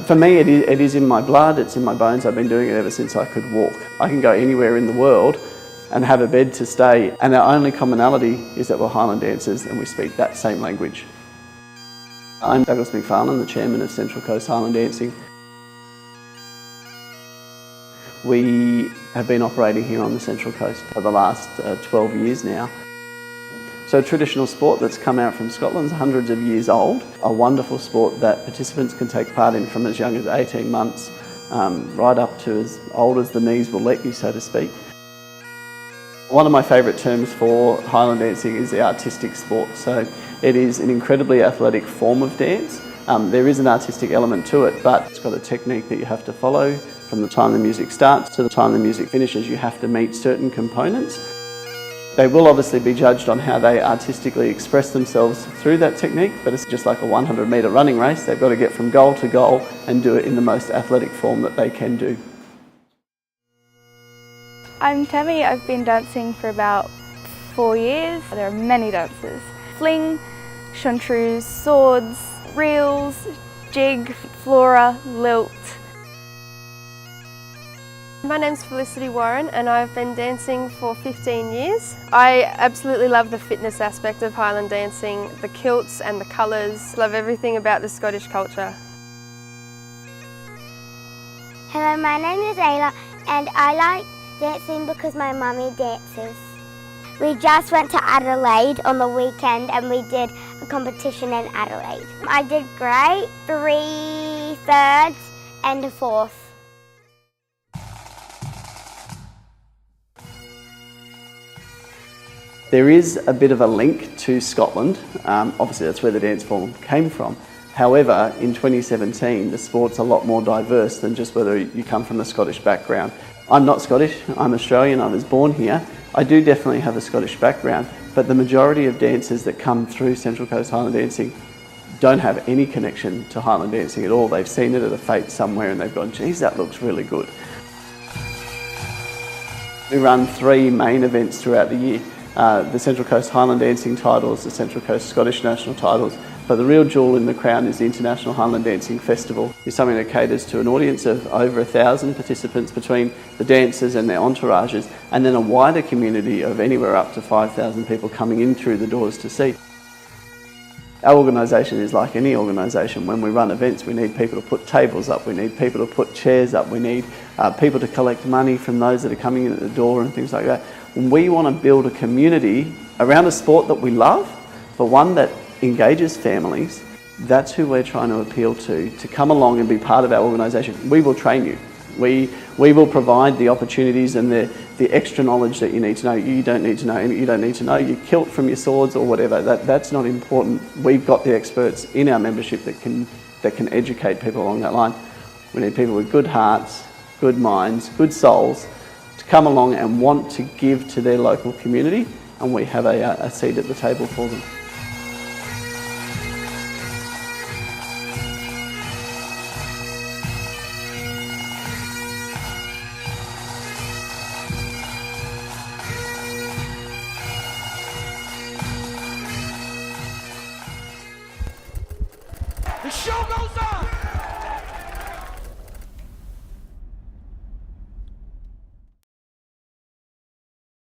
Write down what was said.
For me, it is in my blood, it's in my bones. I've been doing it ever since I could walk. I can go anywhere in the world and have a bed to stay, and our only commonality is that we're Highland dancers and we speak that same language. I'm Douglas McFarlane, the chairman of Central Coast Highland Dancing. We have been operating here on the Central Coast for the last 12 years now. So a traditional sport that's come out from Scotland, hundreds of years old, a wonderful sport that participants can take part in from as young as 18 months, right up to as old as the knees will let you, so to speak. One of my favourite terms for Highland dancing is the artistic sport. So it is an incredibly athletic form of dance. There is an artistic element to it, but it's got a technique that you have to follow. From the time the music starts to the time the music finishes, you have to meet certain components. They will obviously be judged on how they artistically express themselves through that technique, but it's just like a 100-metre running race. They've got to get from goal to goal and do it in the most athletic form that they can do. I'm Tammy. I've been dancing for about 4 years. There are many dances: fling, chanteuse, swords, reels, jig, flora, lilt. My name's Felicity Warren and I've been dancing for 15 years. I absolutely love the fitness aspect of Highland dancing, the kilts and the colours. Love everything about the Scottish culture. Hello, my name is Ayla and I like dancing because my mummy dances. We just went to Adelaide on the weekend and we did a competition in Adelaide. I did great, 3 thirds and a 4th. There is a bit of a link to Scotland. Obviously that's where the dance form came from. However, in 2017 the sport's a lot more diverse than just whether you come from a Scottish background. I'm not Scottish, I'm Australian, I was born here. I do definitely have a Scottish background, but the majority of dancers that come through Central Coast Highland Dancing don't have any connection to Highland dancing at all. They've seen it at a fete somewhere and they've gone, geez, that looks really good. We run 3 main events throughout the year. The Central Coast Highland Dancing titles, the Central Coast Scottish national titles, but the real jewel in the crown is the International Highland Dancing Festival. It's something that caters to an audience of over 1,000 participants between the dancers and their entourages, and then a wider community of anywhere up to 5,000 people coming in through the doors to see. Our organisation is like any organisation. When we run events, we need people to put tables up, we need people to put chairs up, we need people to collect money from those that are coming in at the door and things like that. We want to build a community around a sport that we love, but one that engages families. That's who we're trying to appeal to come along and be part of our organisation. We will train you. We will provide the opportunities and the extra knowledge that you need to know. You don't need to know your kilt from your swords or whatever. That's not important. We've got the experts in our membership that can educate people along that line. We need people with good hearts, good minds, good souls to come along and want to give to their local community, and we have a seat at the table for them. The show goes on!